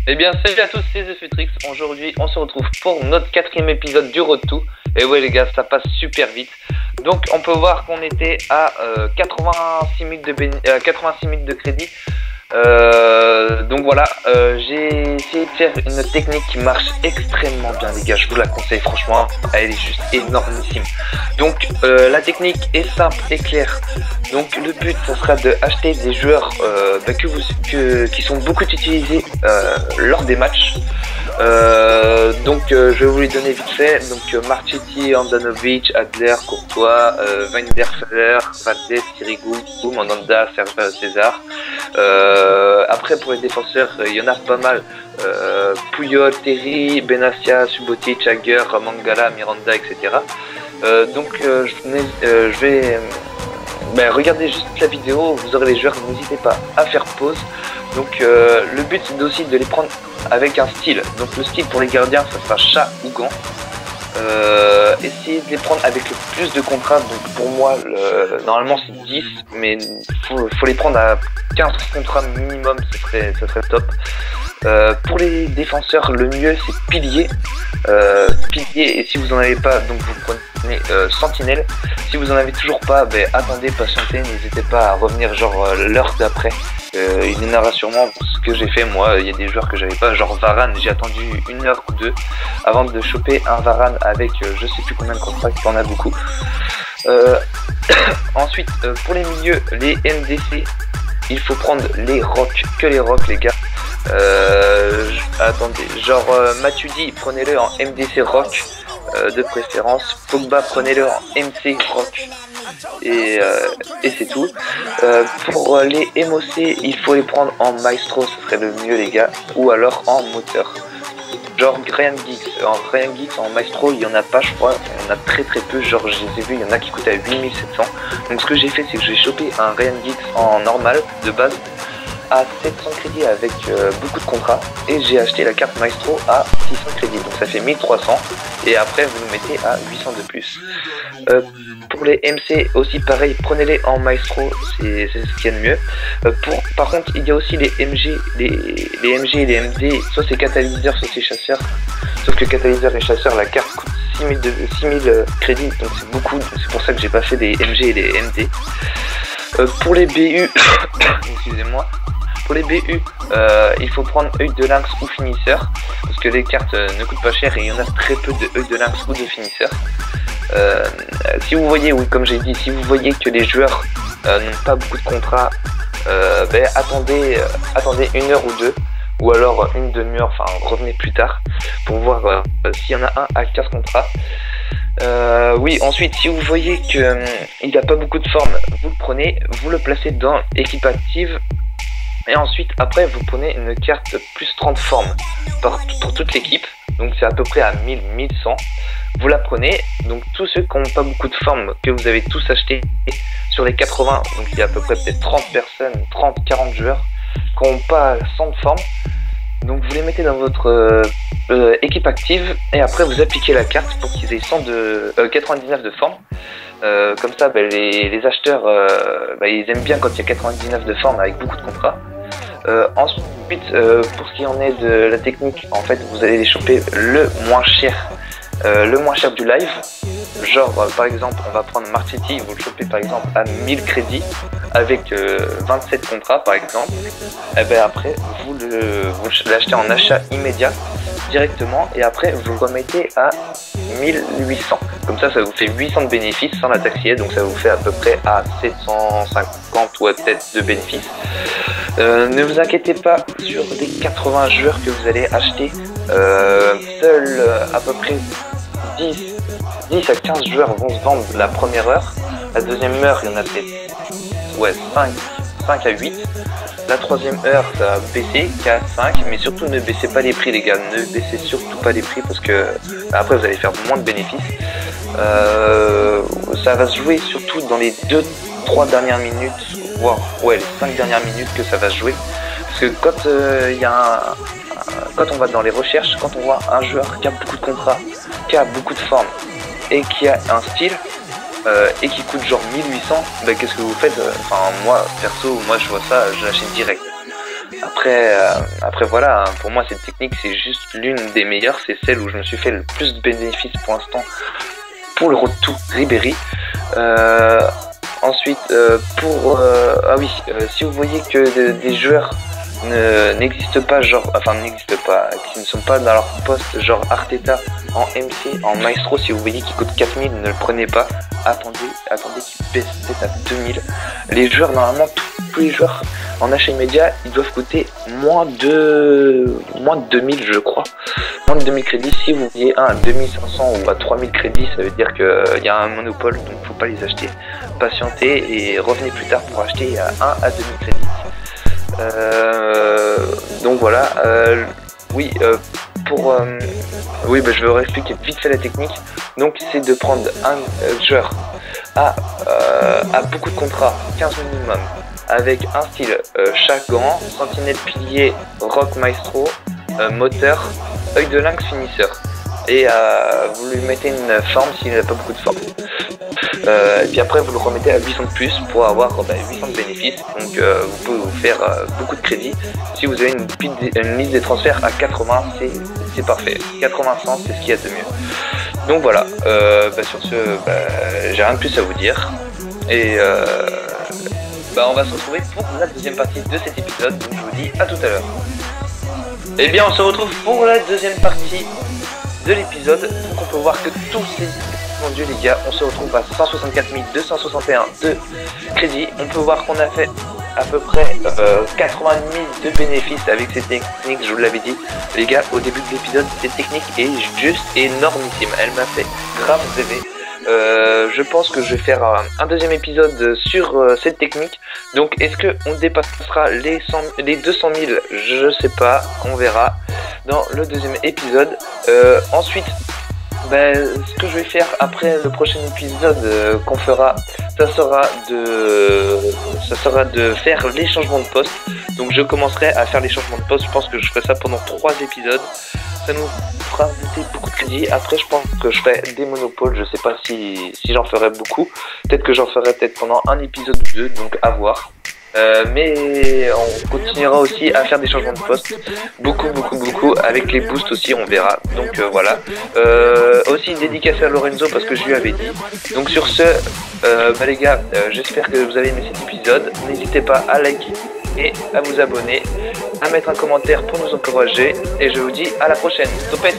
Eh bien, salut à tous, c'est TheFutrix. Aujourd'hui, on se retrouve pour notre 4e épisode du Road to. Et ouais, les gars, ça passe super vite. Donc, on peut voir qu'on était à 86 minutes 86 minutes de crédit. Donc voilà, j'ai essayé de faire une technique qui marche extrêmement bien, les gars. Je vous la conseille, franchement, elle est juste énormissime. Donc, la technique est simple et claire. Donc, le but, ça sera de acheter des joueurs qui sont beaucoup utilisés lors des matchs. Je vais vous les donner vite fait. Donc, Marchetti, Andanovic, Adler, Courtois, Weinderfeller, Valdez, Sirigu, Mandanda, César. Après, pour les défenseurs, il y en a pas mal. Puyol, Terry, Benassia, Subotic, Jagger, Mangala, Miranda, etc. Je vais regardez juste la vidéo, vous aurez les joueurs, n'hésitez pas à faire pause. Donc le but c'est aussi de les prendre avec un style. Donc le style pour les gardiens, ça sera chat ou gant. Essayez de les prendre avec le plus de contrats. Donc pour moi, normalement c'est 10, mais faut les prendre à 15 contrats minimum, ça serait top. Pour les défenseurs, le mieux c'est pilier. Et si vous en avez pas, donc vous prenez sentinelle. Si vous en avez toujours pas, attendez, patientez, n'hésitez pas à revenir genre l'heure d'après. Il y en aura sûrement ce que j'ai fait moi. Il y a des joueurs que j'avais pas, genre Varane, j'ai attendu 1 heure ou 2 avant de choper un Varane avec je sais plus combien de contrats, il y en a beaucoup. Ensuite, pour les milieux, les MDC, il faut prendre les rocks, que les rocks, les gars. Attendez, genre Matuidi, prenez-le en MDC rock de préférence. Pogba, prenez-le en MC rock. Et c'est tout. Pour les MOC, il faut les prendre en maestro, ce serait le mieux, les gars, ou alors en moteur. Genre Ryan Giggs en maestro, il y en a pas, je crois, il y en a très peu. Genre je les ai vus, il y en a qui coûtent à 8700. Donc ce que j'ai fait, c'est que j'ai chopé un Ryan Giggs en normal de base à 700 crédits avec beaucoup de contrats, et j'ai acheté la carte Maestro à 600 crédits, donc ça fait 1300, et après vous nous mettez à 800 de plus. Pour les MC aussi pareil, prenez-les en Maestro, c'est ce qu'il y a de mieux. Par contre, il y a aussi les MG, les MG et les MD, soit c'est catalyseur, soit c'est chasseur, sauf que catalyseur et chasseur, la carte coûte 6000 crédits, donc c'est beaucoup, c'est pour ça que j'ai pas fait des MG et des MD. Pour les BU, excusez-moi. Pour les BU, il faut prendre œil de lynx ou finisseur, parce que les cartes ne coûtent pas cher et il y en a très peu de œil de lynx ou de finisseur. Si vous voyez, oui, comme j'ai dit, si vous voyez que les joueurs n'ont pas beaucoup de contrats, attendez 1 heure ou 2, ou alors une demi-heure, enfin revenez plus tard pour voir s'il y en a un à 15 contrats. Oui, ensuite, si vous voyez qu'il n'a pas beaucoup de forme, vous le prenez, vous le placez dans équipe active. Et ensuite, après, vous prenez une carte plus 30 formes pour toute l'équipe. Donc, c'est à peu près à 1100. Vous la prenez. Donc, tous ceux qui n'ont pas beaucoup de formes, que vous avez tous acheté sur les 80, donc il y a à peu près peut-être 30 personnes, 30-40 joueurs, qui n'ont pas 100 de forme. Donc, vous les mettez dans votre équipe active. Et après, vous appliquez la carte pour qu'ils aient 99 de forme. Comme ça, les acheteurs, ils aiment bien quand il y a 99 de forme avec beaucoup de contrats. Ensuite, pour ce qui en est de la technique, en fait, vous allez les choper le moins cher du live. Genre, par exemple, on va prendre Marchetti, vous le chopez par exemple à 1000 crédits avec 27 contrats, par exemple. Et après, vous l'achetez en achat immédiat directement, et après, vous le remettez à 1800. Comme ça vous fait 800 de bénéfices sans la taxier, donc ça vous fait à peu près à 750 ou peut-être de bénéfices. Ne vous inquiétez pas sur les 80 joueurs que vous allez acheter. Seuls à peu près 10 à 15 joueurs vont se vendre la première heure. La deuxième heure, il y en a peut-être 5 à 8. La troisième heure, ça va baisser 4, 5, mais surtout ne baissez pas les prix, les gars. Ne baissez surtout pas les prix, parce que après vous allez faire moins de bénéfices. Ça va se jouer surtout dans les 2-3 dernières minutes, voire les 5 dernières minutes que ça va se jouer. Parce que quand on va dans les recherches, quand on voit un joueur qui a beaucoup de contrats, qui a beaucoup de forme et qui a un style, et qui coûte genre 1800, qu'est-ce que vous faites? Enfin, moi perso, je vois ça, je l'achète direct. après voilà, hein, pour moi cette technique c'est juste l'une des meilleures, c'est celle où je me suis fait le plus de bénéfices pour l'instant pour le Road to Ribéry. Ensuite, si vous voyez que des joueurs n'existent pas, qui ne sont pas dans leur poste, genre Arteta en MC, en Maestro, si vous voyez qu'il coûte 4000, ne le prenez pas, attendez qu'il baisse peut-être à 2000. Les joueurs, normalement, tous les joueurs en achat immédiat, ils doivent coûter moins de 2000, je crois. Moins de 2000 crédits. Si vous voyez un à 2500 ou à 3000 crédits, ça veut dire qu'il y a un monopole, donc faut pas les acheter. Patientez et revenez plus tard pour acheter à 1 à 2000 crédits. Donc voilà, je vais vous expliquer vite fait la technique. Donc c'est de prendre un joueur à beaucoup de contrats, 15 minimum, avec un style chagrin, sentinelle pilier, rock maestro, moteur, œil de lynx finisseur. Et vous lui mettez une forme s'il n'a pas beaucoup de forme. Et puis après vous le remettez à 800 de plus pour avoir 800 de bénéfices. Donc vous pouvez vous faire beaucoup de crédits. Si vous avez une liste des transferts à 80, c'est parfait. 80-100 c'est ce qu'il y a de mieux. Donc voilà, sur ce, j'ai rien de plus à vous dire. Et on va se retrouver pour la deuxième partie de cet épisode. Donc je vous dis à tout à l'heure. Et bien on se retrouve pour la deuxième partie de l'épisode. Donc on peut voir que tous ces... Mon dieu les gars, on se retrouve à 164 261 de crédit. On peut voir qu'on a fait à peu près 80 000 de bénéfices avec cette technique, je vous l'avais dit. Les gars, au début de l'épisode, cette technique est juste énormissime. Elle m'a fait grave rêver. Je pense que je vais faire un deuxième épisode sur cette technique. Donc est-ce qu'on dépassera les 200 000? Je sais pas, on verra dans le deuxième épisode. Ensuite, ce que je vais faire après le prochain épisode qu'on fera, ça sera de faire les changements de poste. Donc je commencerai à faire les changements de poste. Je pense que je ferai ça pendant 3 épisodes. Ça nous fera monter beaucoup de crédits. Après je pense que je ferai des monopoles. Je sais pas si j'en ferai beaucoup. Peut-être que j'en ferai pendant un épisode ou 2. Donc à voir. Mais on continuera aussi à faire des changements de poste, beaucoup avec les boosts aussi, on verra. Donc voilà, aussi dédicacé à Lorenzo parce que je lui avais dit. Donc sur ce, les gars, j'espère que vous avez aimé cet épisode. N'hésitez pas à liker et à vous abonner, à mettre un commentaire pour nous encourager. Et je vous dis à la prochaine. Topette.